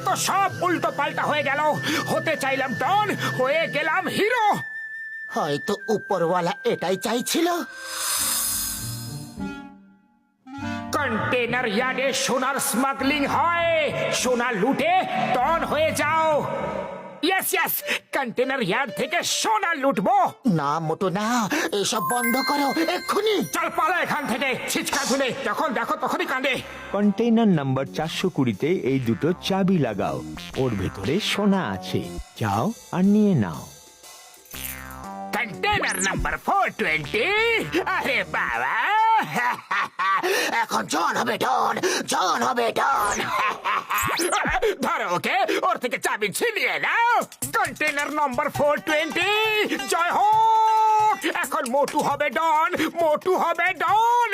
তো সব উল্টো পাল্টা হয়ে গেল। হতে চাইলাম ডন, হয়ে গেলাম হিরো। হয়তো উপরওয়ালা এটাই চাইছিল। কন্টেনার ইয়ার্ডে সোনার স্মাগলিং হয়, সোনা লুটে ডন হয়ে যাও। ইয়েস ইয়েস, কন্টেনার ইয়ার্ড থেকে সোনা লুটবো। না মোটু না, এসব বন্ধ করো এক্ষুনি। চল পালা এখান থেকে, ছিচকা ধুলে যখন দেখো তখনই কাঁদে। কন্টেইনার নাম্বার 420-তে এই দুটো চাবি লাগাও, ওর ভেতরে সোনা আছে, যাও আর নিয়ে নাও। কন্টেনার নাম্বার 420, আরে বাবা। এখন জন হবে ডন, জন হবে ডন। ধরো ওকে, ওর থেকে চাবি ছিনিয়ে নাও। কন্টেনার নাম্বার 420, জয় হোক। এখন মোটু হবে ডন, মোটু হবে ডন।